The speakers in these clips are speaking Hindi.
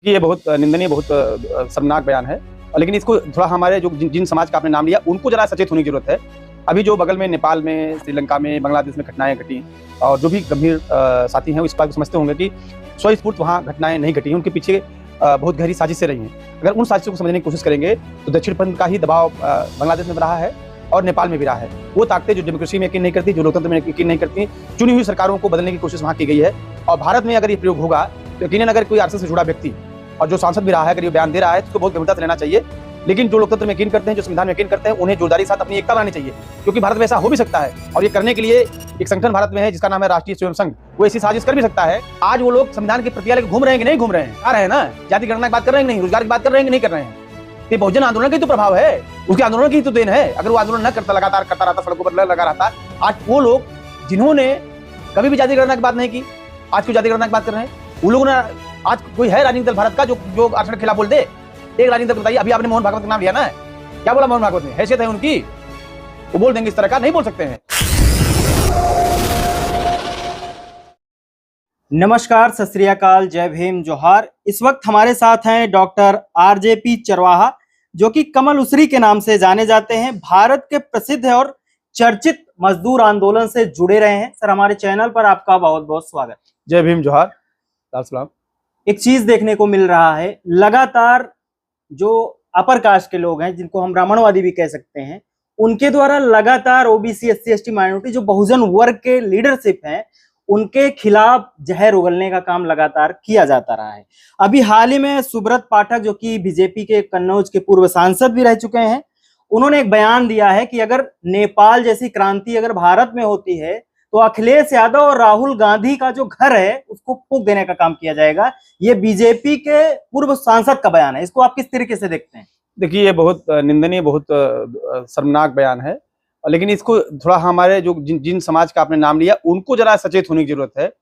ये बहुत निंदनीय, बहुत शर्मनाक बयान है। लेकिन इसको थोड़ा हमारे जो जिन समाज का आपने नाम लिया, उनको ज़रा सचेत होने की ज़रूरत है। अभी जो बगल में नेपाल में, श्रीलंका में, बांग्लादेश में घटनाएँ घटी और जो भी गंभीर साथी हैं, वो इस बात को समझते होंगे कि स्वस्फूर्त वहाँ घटनाएँ नहीं घटी हैं, उनके पीछे बहुत गहरी साजिशें रही हैं। अगर उन साजिशों को समझने की कोशिश करेंगे, तो दक्षिणपंथ का ही दबाव बांग्लादेश में रहा है और नेपाल में भी रहा है। वो ताकतें जो डेमोक्रेसी में यकीन नहीं करती, जो लोकतंत्र में यकीन नहीं करती, चुनी हुई सरकारों को बदलने की कोशिश वहाँ की गई है। और भारत में अगर ये प्रयोग होगा, तो यकीनन अगर कोई आरएसएस से जुड़ा व्यक्ति और जो सांसद भी रहा है, अगर ये बयान दे रहा है, तो उसको बहुत गंभीरता से लेना चाहिए। लेकिन जो लोकतंत्र में यकीन करते हैं, जो संविधान में यकीन करते हैं, उन्हें जोरदारी के साथ अपनी एकता बनानी चाहिए, क्योंकि भारत में ऐसा हो भी सकता है। और ये करने के लिए एक संगठन भारत में है जिसका नाम है राष्ट्रीय स्वयं संघ, वो ऐसी साजिश कर भी सकता है। आज वो लोग संविधान के प्रक्रिया लेकर घूम रहे हैं कि नहीं घूम रहे हैं, आ रहे हैं ना, जाति गणना की बात कर रहे हैं कि नहीं, रोजगार की बात कर रहे हैं कि नहीं कर रहे हैं। ये बहुजन आंदोलन का ही तो प्रभाव है, उसके आंदोलन की तो देन है। अगर वो आंदोलन न करता, लगातार करता रहता, सड़कों पर लगा रहता, आज वो लोग जिन्होंने कभी भी जाति गणना की बात नहीं की, आज क्यों जाति गणना की बात कर रहे हैं? उन लोगों ने आज कोई है राजनीतिक दल भारत का जो आरक्षण के खिलाफ बोल दे? एक राजनीतिक दल बताइए। अभी आपने मोहन भागवत का नाम लिया ना, क्या बोला मोहन भागवत ने? हैसियत है उनकी, वो बोल देंगे, इस तरह का नहीं बोल सकते हैं। नमस्कार, सत श्री अकाल, जय भीम, जोहार। इस वक्त हमारे साथ हैं डॉक्टर आरजेपी चरवाहा, जो कि कमल उसरी के नाम से जाने जाते हैं। भारत के प्रसिद्ध और चर्चित मजदूर आंदोलन से जुड़े रहे हैं। सर, हमारे चैनल पर आपका बहुत बहुत स्वागत। जय भीम, जोहार, लाल सलाम। एक चीज देखने को मिल रहा है, लगातार जो अपर कास्ट के लोग हैं, जिनको हम ब्राह्मणवादी भी कह सकते हैं, उनके द्वारा लगातार ओबीसी, एससी, एसटी, माइनॉरिटी, जो बहुजन वर्ग के लीडरशिप हैं, उनके खिलाफ जहर उगलने का काम लगातार किया जाता रहा है। अभी हाल ही में सुब्रत पाठक, जो कि बीजेपी के कन्नौज के पूर्व सांसद भी रह चुके हैं, उन्होंने एक बयान दिया है कि अगर नेपाल जैसी क्रांति अगर भारत में होती है, तो अखिलेश यादव और राहुल गांधी का जो घर है उसको फूंक देने का काम किया जाएगा। ये बीजेपी के पूर्व सांसद का बयान है। इसको आप किस तरीके से देखते हैं? देखिए, ये बहुत निंदनीय, बहुत शर्मनाक बयान है। लेकिन इसको थोड़ा हमारे जो जिन समाज का आपने नाम लिया, उनको जरा सचेत होने की जरूरत है।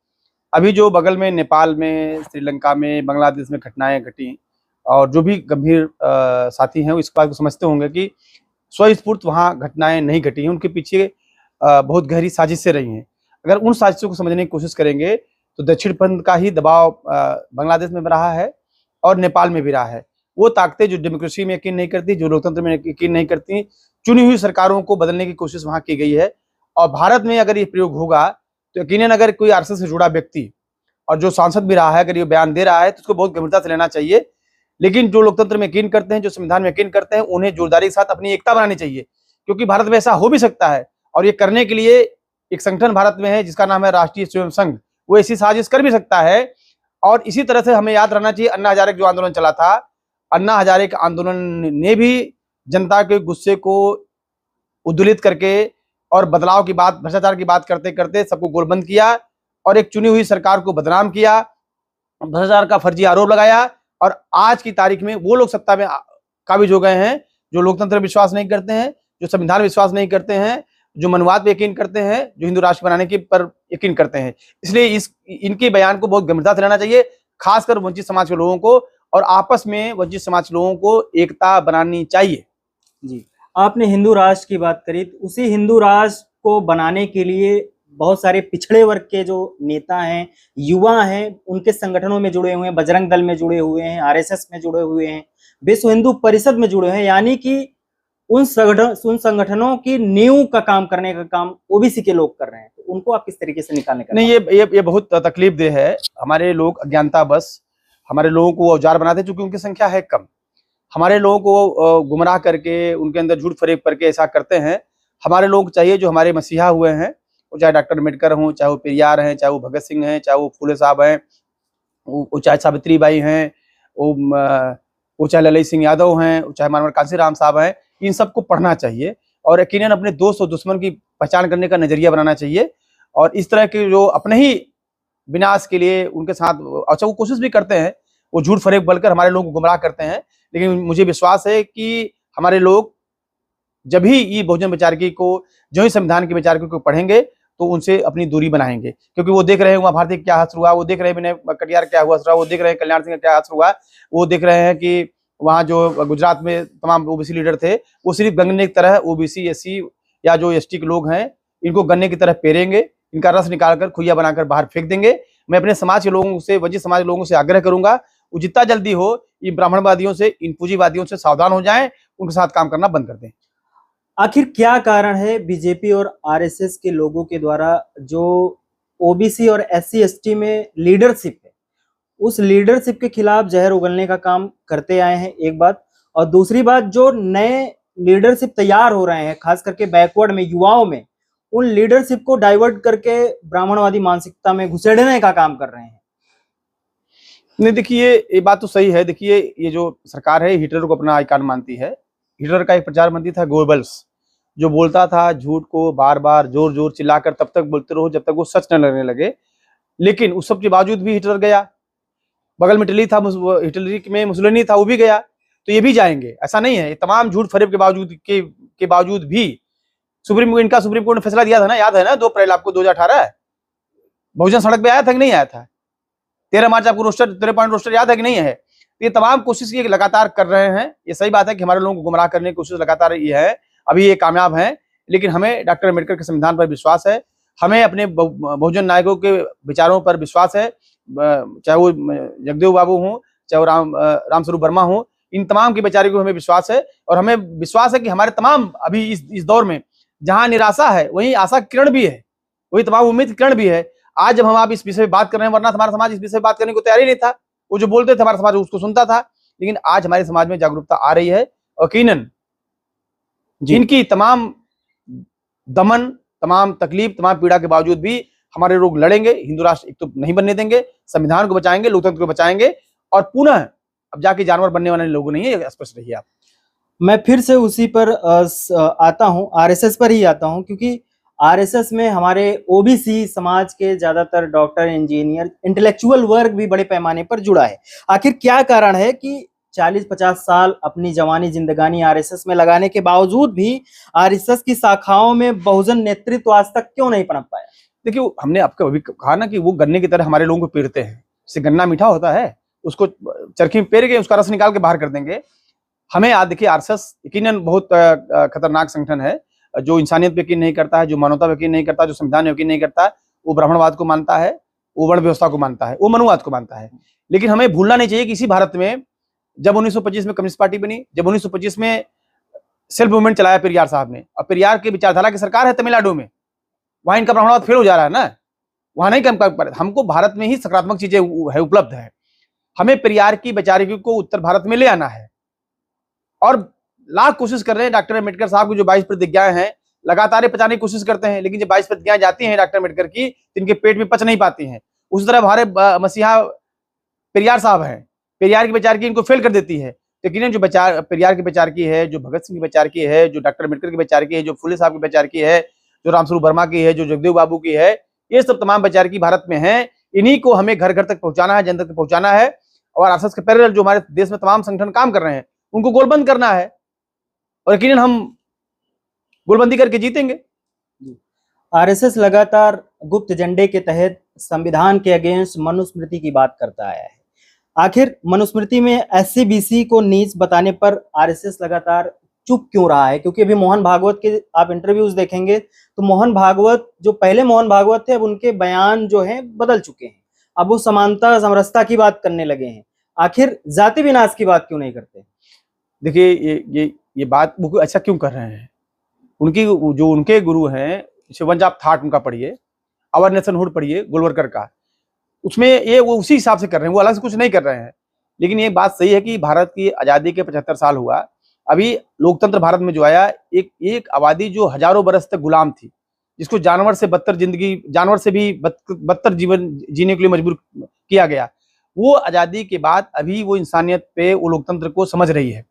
अभी जो बगल में नेपाल में, श्रीलंका में, बांग्लादेश में घटनाएं घटी और जो भी गंभीर साथी हैं, वो इस बात को समझते होंगे कि स्वस्फूर्त वहाँ घटनाएं नहीं घटी हैं, उनके पीछे बहुत गहरी साजिशें रही हैं। अगर उन साजिशों को समझने की कोशिश करेंगे, तो दक्षिणपंथ का ही दबाव बांग्लादेश में रहा है और नेपाल में भी रहा है। वो ताकतें जो डेमोक्रेसी में यकीन नहीं करती, जो लोकतंत्र में यकीन नहीं करती, चुनी हुई सरकारों को बदलने की कोशिश वहाँ की गई है। और भारत में अगर ये प्रयोग होगा, तो यकीनन अगर कोई आरएसएस से जुड़ा व्यक्ति और जो सांसद भी रहा है, अगर ये बयान दे रहा है, तो उसको बहुत गंभीरता से लेना चाहिए। लेकिन जो लोकतंत्र में यकीन करते हैं, जो संविधान में यकीन करते हैं, उन्हें जोरदारी के साथ अपनी एकता बनानी चाहिए, क्योंकि भारत में ऐसा हो भी सकता है। और ये करने के लिए एक संगठन भारत में है जिसका नाम है राष्ट्रीय स्वयं संघ, वो ऐसी साजिश कर भी सकता है। और इसी तरह से हमें याद रहना चाहिए, अन्ना हजारे जो आंदोलन चला था, अन्ना हजारे के आंदोलन ने भी जनता के गुस्से को उद्दुलित करके और बदलाव की बात, भ्रष्टाचार की बात करते करते सबको गोलबंद किया और एक चुनी हुई सरकार को बदनाम किया, भ्रष्टाचार का फर्जी आरोप लगाया। और आज की तारीख में वो लोग सत्ता में काबिज हो गए हैं जो लोकतंत्र में विश्वास नहीं करते हैं, जो संविधान में विश्वास नहीं करते हैं, जो मनवाद पे यकीन करते हैं, जो हिंदू राष्ट्र बनाने के पर यकीन करते हैं। इसलिए इनके बयान को बहुत गंभीरता से लेना चाहिए, खासकर वंचित समाज के लोगों को, और आपस में वंचित समाज के लोगों को एकता बनानी चाहिए। जी, आपने हिंदू राष्ट्र की बात करी, तो उसी हिंदू राष्ट्र को बनाने के लिए बहुत सारे पिछड़े वर्ग के जो नेता हैं, युवा हैं, उनके संगठनों में जुड़े हुए हैं, बजरंग दल में जुड़े हुए हैं, आरएसएस में जुड़े हुए हैं, विश्व हिंदू परिषद में जुड़े हैं। यानी कि उन संगठनों की नींव का काम करने का काम ओबीसी के लोग कर रहे हैं। तो उनको आप किस तरीके से निकालने का? नहीं, ये बहुत तकलीफदेह है। हमारे लोग अज्ञानता बस हमारे लोगों को औजार बनाते हैं, क्योंकि उनकी संख्या है कम। हमारे लोगों को गुमराह करके, उनके अंदर झूठ फरेब करके ऐसा करते हैं। हमारे लोग चाहिए जो हमारे मसीहा हुए हैं, वो चाहे डॉक्टर अम्बेडकर हों, चाहे वो पेरियार हैं, चाहे वो भगत सिंह हैं, चाहे वो फूले साहब हैं, वो चाहे सावित्री बाई हैं, वो चाहे ललित सिंह यादव हैं, चाहे मानवर कांसीराम साहब हैं, इन सबको पढ़ना चाहिए और यकीनन अपने दोस्त और दुश्मन की पहचान करने का नजरिया बनाना चाहिए। और इस तरह के जो अपने ही विनाश के लिए उनके साथ अच्छा वो कोशिश भी करते हैं, वो झूठ फरेब बोलकर हमारे लोगों को गुमराह करते हैं। लेकिन मुझे विश्वास है कि हमारे लोग जब ही ये बहुजन विचारकी को, जो ही संविधान के विचारकों को पढ़ेंगे, तो उनसे अपनी दूरी बनाएंगे, क्योंकि वो देख रहे हैं वहाँ भारतीय क्या हासिल हुआ, वो देख रहे हैं विनय कटियार क्या हुआ, वो देख रहे हैं कल्याण सिंह का क्या हासिल हुआ, वो देख रहे हैं कि वहाँ जो गुजरात में तमाम ओबीसी लीडर थे, वो सिर्फ गन्ने की तरह ओबीसी, एससी या जो एसटी के लोग हैं, इनको गन्ने की तरह पेरेंगे, इनका रस निकालकर खुइया बनाकर बाहर फेंक देंगे। मैं अपने समाज के लोगों से, वंचित समाज के लोगों से आग्रह करूंगा, वो जितना जल्दी हो इन ब्राह्मणवादियों से, इन पूंजीवादियों से सावधान हो जाएं, उनके साथ काम करना बंद कर दें। आखिर क्या कारण है बीजेपी और आरएसएस के लोगों के द्वारा जो ओबीसी और एससी एसटी में लीडरशिप है, उस लीडरशिप के खिलाफ जहर उगलने का काम करते आए हैं, एक बात। और दूसरी बात, जो नए लीडरशिप तैयार हो रहे हैं खास करके बैकवर्ड में, युवाओं में, उन लीडरशिप को डाइवर्ट करके ब्राह्मणवादी मानसिकता में घुसेड़ने का काम कर रहे हैं। नहीं देखिए, ये बात तो सही है। देखिए, ये जो सरकार है हिटलर को अपना आइकन मानती है। हिटलर का एक प्रचार मंत्री था गोबल्स, जो बोलता था झूठ को बार बार जोर जोर चिल्लाकर तब तक बोलते रहो जब तक वो सच न लगने लगे। लेकिन उस सब के बावजूद भी हिटलर गया। बगल में इटली था, इटली में मुसोलिनी था, वो भी गया, तो ये भी जाएंगे, ऐसा नहीं है। तमाम झूठ फरेब के बावजूद भी सुप्रीम कोर्ट ने फैसला दिया था ना, याद है ना, 2 अप्रैल आपको 2018 बहुजन सड़क पे आया था कि नहीं आया था? 13 मार्च आपको 13 पॉइंट रोस्टर याद है कि नहीं है? ये तमाम कोशिश ये लगातार कर रहे हैं। ये सही बात है कि हमारे लोगों को गुमराह करने की कोशिश लगातार ये है, अभी ये कामयाब है। लेकिन हमें डॉक्टर अम्बेडकर के संविधान पर विश्वास है, हमें अपने बहुजन नायकों के विचारों पर विश्वास है, चाहे वो जगदेव बाबू हों, चाहे वो रामस्वरूप वर्मा हों, इन तमाम के विचारों को हमें विश्वास है। और हमें विश्वास है कि हमारे तमाम अभी इस दौर में जहां निराशा है वहीं आशा किरण भी है, वही तमाम उम्मीद किरण भी है। आज जब हम आप इस विषय पे बात कर रहे हैं, वरना हमारा समाज इस विषय पे बात करने को तैयार ही नहीं था। वो जो बोलते थे हमारा समाज उसको सुनता था। लेकिन आज हमारे समाज में जागरूकता आ रही है। यकीनन जिनकी तमाम दमन, तमाम तकलीफ, तमाम पीड़ा के बावजूद भी हमारे लोग लड़ेंगे। हिंदू राष्ट्र एक तो नहीं बनने देंगे, संविधान को बचाएंगे, लोकतंत्र को बचाएंगे, और पुनः अब जाके जानवर बनने वाले लोग नहीं है, स्पष्ट रहिए आप। मैं फिर से उसी पर आता हूं, आरएसएस पर ही आता हूं, क्योंकि आरएसएस में हमारे ओबीसी समाज के ज्यादातर डॉक्टर, इंजीनियर, इंटेलेक्चुअल वर्ग भी बड़े पैमाने पर जुड़ा है। आखिर क्या कारण है कि 40-50 साल अपनी जवानी जिंदगानी आरएसएस में लगाने के बावजूद भी आरएसएस की शाखाओं में बहुजन नेतृत्व आज तक क्यों नहीं पनप पाया? देखिए, हमने आपको अभी कहा ना कि वो गन्ने की तरह हमारे लोगों को पेरते हैं। जैसे गन्ना मीठा होता है, उसको चरखी में पेर के उसका रस निकाल के बाहर कर देंगे। हमें आज देखिए, आरएसएस यकीनन बहुत खतरनाक संगठन है, जो इंसानियत पे यकीन नहीं करता है, जो मानवता पे यकीन नहीं करता, जो संविधान पे यकीन नहीं करता। वो ब्राह्मणवाद को मानता है, वो वर्ण व्यवस्था को मानता है, वो मनुवाद को मानता है। लेकिन हमें भूलना नहीं चाहिए कि इसी भारत में जब 1925 में कम्युनिस्ट पार्टी बनी, जब 1925 में सेल्फ मूवमेंट चलाया पेरियार साहब ने, और पेरियार की विचारधारा की सरकार है तमिलनाडु में, वहां इनका ब्राह्मणवाद फेल हो जा रहा है ना, वहां नहीं कम कर। हमको भारत में ही सकारात्मक चीजें है, उपलब्ध है। हमें पेरियार की वैचारिक को उत्तर भारत में ले आना है, और लाख कोशिश कर रहे हैं। डॉक्टर अम्बेडकर साहब की जो 22 प्रतिज्ञाएं हैं, लगातार पचाने की कोशिश करते हैं, लेकिन जब 22 प्रतिज्ञाएं जाती हैं डॉक्टर अम्बेडकर की, तो इनके पेट में पच नहीं पाती हैं। उस तरह हमारे मसीहा पेरियार साहब हैं, पेरियार की विचार की इनको फेल कर देती है। लेकिन जो विचार पेरियार के विचार की है, जो भगत सिंह के विचार की है, जो डॉक्टर अम्बेडकर के विचार की है, जो फुले साहब के विचार की है, जो रामस्वरूप वर्मा की है, जो जगदेव बाबू की है, ये सब तमाम विचार की भारत में है। इन्हीं को हमें घर घर तक पहुंचाना है, जनता तक पहुंचाना है। और आरएसएस के पैरेलल जो हमारे देश में तमाम संगठन काम कर रहे हैं, उनको गोलबंद करना है, और यकीनन हम गोलबंदी करके जीतेंगे। आरएसएस लगातार गुप्त एजेंडे के तहत संविधान के अगेंस्ट मनुस्मृति की बात करता आया है। आखिर मनुस्मृति में एससी बीसी को नीच बताने पर आरएसएस लगातार चुप क्यों रहा है? क्योंकि अभी मोहन भागवत के आप इंटरव्यूज देखेंगे तो मोहन भागवत, जो पहले मोहन भागवत थे, अब उनके बयान जो हैं बदल चुके हैं। अब वो समानता समरसता की बात करने लगे हैं। आखिर जाति विनाश की बात क्यों नहीं करते? देखिए, ये बात वो अच्छा क्यों कर रहे हैं? उनकी जो उनके गुरु हैं, शिवंज ऑफ थॉट उनका पढ़िए, आवर नेशनहुड पढ़िए गोलवरकर का, उसमें ये वो उसी हिसाब से कर रहे हैं, वो अलग से कुछ नहीं कर रहे हैं। लेकिन ये बात सही है कि भारत की आज़ादी के 75 साल हुआ, अभी लोकतंत्र भारत में जो आया, एक आबादी जो हजारों बरस तक गुलाम थी, जिसको जानवर से बदतर जिंदगी, जानवर से भी बदतर जीवन जीने के लिए मजबूर किया गया, वो आज़ादी के बाद अभी वो इंसानियत पे, वो लोकतंत्र को समझ रही है।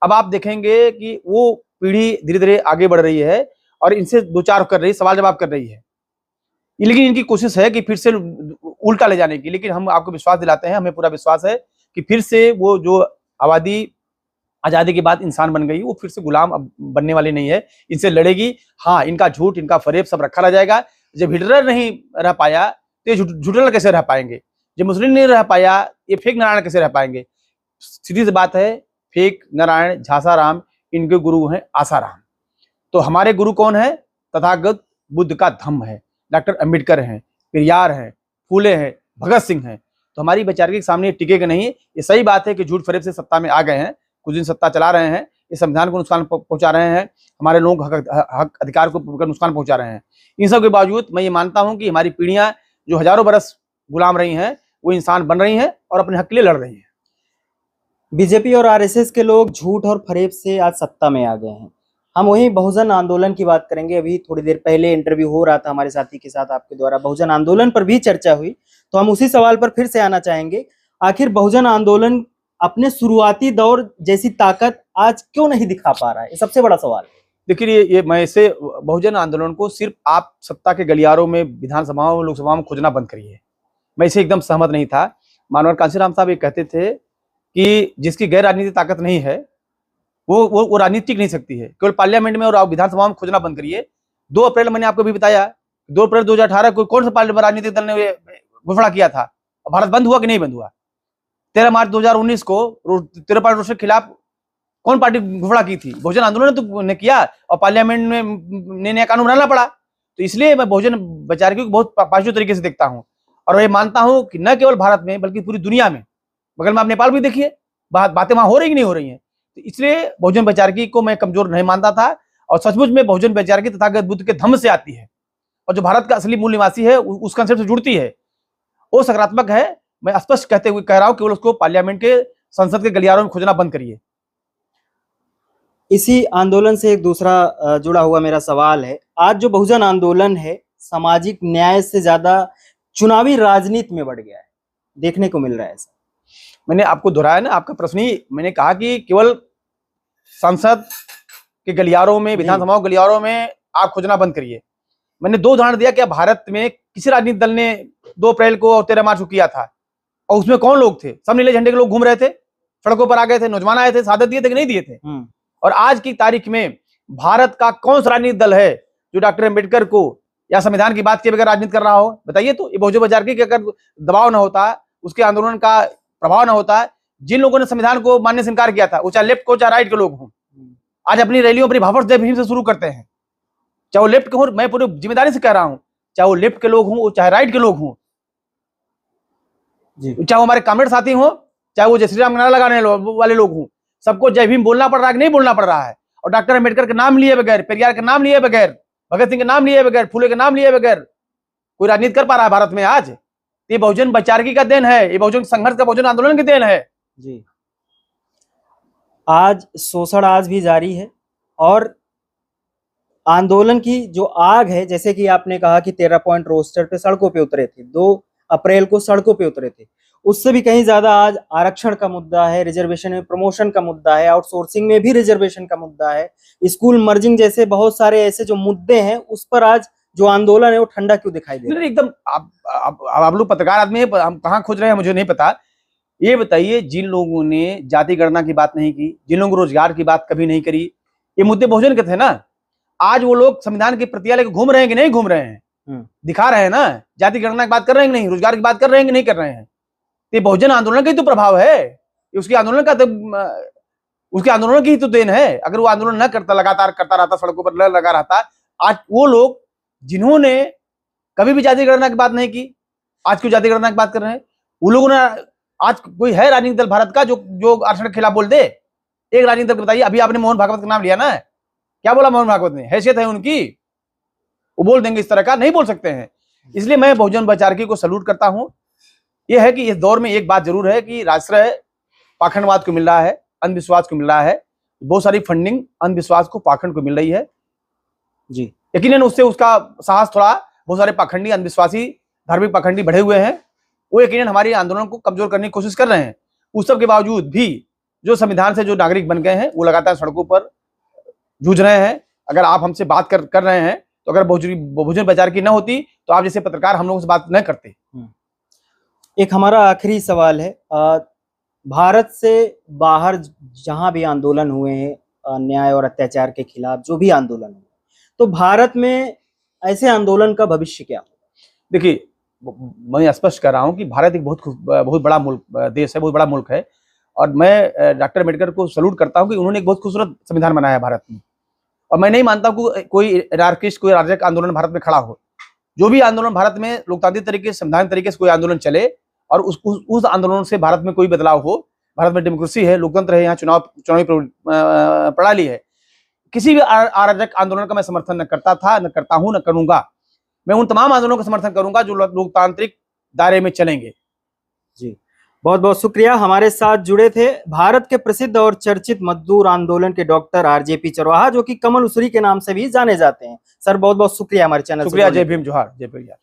अब आप देखेंगे कि वो पीढ़ी धीरे धीरे आगे बढ़ रही है और इनसे दो चार कर रही, सवाल जवाब कर रही है। लेकिन इनकी कोशिश है कि फिर से उल्टा ले जाने की। लेकिन हम आपको विश्वास दिलाते हैं, हमें पूरा विश्वास है कि फिर से वो जो आबादी आज़ादी के बाद इंसान बन गई, वो फिर से गुलाम अब बनने वाली नहीं है, इनसे लड़ेगी। हाँ, इनका झूठ, इनका फरेब सब रखा रह जाएगा। जब हिटलर नहीं रह पाया तो ये झूठलर कैसे रह पाएंगे? जब मुस्लिम नहीं रह पाया, ये फेक नारायण कैसे रह पाएंगे? सीधी सी बात है, फेक नारायण, झासाराम, इनके गुरु हैं आसाराम। तो हमारे गुरु कौन है? तथागत बुद्ध का धम्म है, डॉक्टर अम्बेडकर हैं, पेरियार हैं, फूले हैं, भगत सिंह हैं। तो हमारी वैचारिक के सामने टिकेगा नहीं। ये सही बात है कि झूठ फरेब से सत्ता में आ गए हैं, कुछ दिन सत्ता चला रहे हैं, इस संविधान को नुकसान पहुंचा रहे हैं, हमारे लोग हक अधिकार को नुकसान पहुंचा रहे हैं। इन सब के बावजूद मैं ये मानता हूं कि हमारी पीढ़ियां जो हजारों बरस गुलाम रही हैं वो इंसान बन रही हैं और अपने हक के लिए लड़ रही हैं। बीजेपी और आरएसएस के लोग झूठ और फरेब से आज सत्ता में आ गए हैं। हम वही बहुजन आंदोलन की बात करेंगे। अभी थोड़ी देर पहले इंटरव्यू हो रहा था हमारे साथी के साथ आपके द्वारा, बहुजन आंदोलन पर भी चर्चा हुई, तो हम उसी सवाल पर फिर से आना चाहेंगे। आखिर बहुजन आंदोलन अपने शुरुआती दौर जैसी ताकत आज क्यों नहीं दिखा पा रहा है, ये सबसे बड़ा सवाल है। देखिए ये मैं इसे बहुजन आंदोलन को सिर्फ आप सत्ता के गलियारों में, विधानसभाओं, लोकसभाओं में खोजना बंद करिए, मैं इसे एकदम सहमत नहीं था। मानवर कांशीराम साहब ये कहते थे कि जिसकी गैर राजनीतिक ताकत नहीं है वो राजनीति टिक नहीं सकती है, केवल पार्लियामेंट में और विधानसभा में खोजना बंद करिए। 2 अप्रैल मैंने आपको भी बताया, 2 अप्रैल 2018 को कौन सा पार्लियामेंट राजनीतिक दल ने घोषणा किया था, भारत बंद हुआ कि नहीं बंद हुआ। 13 मार्च 2019 को 13 पार्टी के खिलाफ कौन पार्टी घोषणा की थी, बहुजन आंदोलन ने किया, और पार्लियामेंट में नया कानून बनाना पड़ा। तो इसलिए मैं बहुजन वैचारिकों को बहुत पॉजिटिव तरीके से देखता हूँ, और मैं मानता हूँ कि न केवल भारत में बल्कि पूरी दुनिया में, बगल में आप नेपाल भी देखिए, बातें वहां हो रही कि नहीं हो रही हैं। तो इसलिए बहुजन वैचारिकी को मैं कमजोर नहीं मानता था, और सचमुच में बहुजन वैचारिकी तथागत बुद्ध के धम्म से आती है, और जो भारत का असली मूल निवासी है उस कंसेप्ट से जुड़ती है, वो सकारात्मक है। मैं स्पष्ट कहते हुए कह रहा हूं केवल उसको पार्लियामेंट के, संसद के गलियारों में खोजना बंद करिए। इसी आंदोलन से एक दूसरा जुड़ा हुआ मेरा सवाल है, आज जो बहुजन आंदोलन है सामाजिक न्याय से ज्यादा चुनावी राजनीति में बढ़ गया है, देखने को मिल रहा है ऐसा। मैंने आपको दोहराया ना आपका प्रश्न ही, मैंने कहा कि केवल संसद के गलियारों में, विधानसभाओं गलियारों में आप खोजना बंद करिए। मैंने 2 उदाहरण दिया कि भारत में किसी राजनीतिक दल ने 2 अप्रैल को और 13 मार्च को किया था, और उसमें कौन लोग थे? सब नीले झंडे के लोग घूम रहे थे, सड़कों पर आ गए थे, नौजवान आए थे, शहादत दिए थे कि नहीं दिए थे? और आज की तारीख में भारत का कौन सा राजनीतिक दल है जो डॉक्टर अम्बेडकर को या संविधान की बात किए बगैर राजनीति कर रहा हो? बताइए तो। ये बहुजन वैचारिकी के अगर दबाव न होता, उसके आंदोलन का प्रभाव न होता, जिन लोगों ने संविधान को मानने से इनकार किया था, वो चाहे लेफ्ट को चाहे राइट के लोग हों, आज अपनी रैलियों अपनी भाषण जय भीम से शुरू करते हैं, चाहे वो लेफ्ट के हो, मैं पूरी जिम्मेदारी से कह रहा हूं, चाहे वो लेफ्ट के लोग हों चाहे राइट के लोग हों, चाहे वो हमारे कामरेड साथी हों, चाहे वो जय श्री राम नारा लगाने वाले लोग हों, सबको जय भीम बोलना पड़ रहा है कि नहीं बोलना पड़ रहा है? और डॉक्टर अम्बेडकर के नाम लिए बगैर, पेरियार के नाम लिए बगैर, भगत सिंह के नाम लिए बगैर, फुले के नाम लिए बगैर कोई राजनीति कर पा रहा है भारत में आज? ये बहुजन वैचारिकी का देन है, ये बहुजन संघर्ष का, बहुजन आंदोलन की देन है जी। आज शोषण आज भी जारी है, और आंदोलन की जो आग है, जैसे कि आपने कहा कि 13 पॉइंट रोस्टर पे सड़कों पे उतरे थे, 2 अप्रैल को सड़कों पे उतरे थे, उससे भी कहीं ज्यादा आज आरक्षण का मुद्दा है, रिजर्वेशन में प्रमोशन का मुद्दा है, आउटसोर्सिंग में भी रिजर्वेशन का मुद्दा है, स्कूल मर्जिंग जैसे बहुत सारे ऐसे जो मुद्दे हैं, उस पर आज जो आंदोलन है वो ठंडा क्यों दिखाई दे रहा है? एकदम आप लोग पत्रकार आदमी है, हम कहाँ खोज रहे हैं मुझे नहीं पता। ये बताइए, जिन लोगों ने जाति गणना की बात नहीं की, जिन लोगों ने रोजगार की बात कभी नहीं करी, ये मुद्दे बहुजन के थे ना। आज वो लोग संविधान की प्रतियां लेकर घूम रहे हैं कि नहीं घूम रहे हैं? दिखा रहे हैं ना, जाति गणना की बात कर रहे हैं कि नहीं, रोजगार की बात कर रहे हैं कि नहीं कर रहे हैं? ये बहुजन आंदोलन का ही तो प्रभाव है, उसके आंदोलन का तो, उसके आंदोलन की ही तो देन है। अगर वो आंदोलन न करता, लगातार करता रहता, सड़कों पर लगा रहता, आज वो लोग जिन्होंने कभी भी जाति गणना की बात नहीं की, आज क्यों जाति गणना की बात कर रहे हैं? वो लोगों ने, आज कोई है राजनीतिक दल भारत का जो आरक्षण के खिलाफ बोल दे? एक राजनीतिक दल बताइए। अभी आपने मोहन भागवत का नाम लिया ना, क्या बोला मोहन भागवत ने? हैसियत है उनकी, वो बोल देंगे इस तरह का? नहीं बोल सकते हैं। इसलिए मैं बहुजन वैचारिकी को सल्यूट करता हूं। यह है कि इस दौर में एक बात जरूर है कि राष्ट्र पाखंडवाद को मिल रहा है, अंधविश्वास को मिल रहा है, बहुत सारी फंडिंग अंधविश्वास को, पाखंड को मिल रही है जी। यकीनन उससे उसका साहस थोड़ा, बहुत सारे पाखंडी, अंधविश्वासी, धार्मिक पाखंडी बढ़े हुए हैं, वो यकीनन हमारे आंदोलन को कमजोर करने की कोशिश कर रहे हैं। उस सब के बावजूद भी जो संविधान से जो नागरिक बन गए हैं वो लगातार सड़कों पर जूझ रहे हैं। अगर आप हमसे बात कर रहे हैं, तो अगर बहुजन वैचारिकी न होती तो आप जैसे पत्रकार हम लोगों से बात न करते। एक हमारा आखिरी सवाल है, भारत से बाहर जहां भी आंदोलन हुए हैं अन्याय और अत्याचार के खिलाफ, जो भी आंदोलन हुए, तो भारत में ऐसे आंदोलन का भविष्य क्या होगा? देखिए, मैं स्पष्ट कर रहा हूं कि भारत एक बहुत बड़ा मुल्क, देश है, बहुत बड़ा मुल्क है, और मैं डॉक्टर अम्बेडकर को सल्यूट करता हूं कि उन्होंने एक बहुत खूबसूरत संविधान बनाया है भारत में। और मैं नहीं मानता कि कोई राष्ट्रीय, कोई राजक आंदोलन भारत में खड़ा हो। जो भी आंदोलन भारत में लोकतांत्रिक तरीके से, संवैधानिक तरीके से कोई आंदोलन चले, और उस आंदोलन से भारत में कोई बदलाव हो, भारत में डेमोक्रेसी है, लोकतंत्र है, यहाँ चुनावी प्रणाली है। किसी भी अराजक आंदोलन का मैं समर्थन न करता था, न करता हूं, न करूंगा। मैं उन तमाम आंदोलनों का समर्थन करूंगा जो लोकतांत्रिक दायरे में चलेंगे। जी, बहुत बहुत शुक्रिया। हमारे साथ जुड़े थे भारत के प्रसिद्ध और चर्चित मजदूर आंदोलन के डॉक्टर आरजेपी चरवाहा, जो कि कमल उसरी के नाम से भी जाने जाते हैं। सर बहुत बहुत शुक्रिया हमारे चैनल। शुक्रिया, जय भीम, जोहार, जय भैया।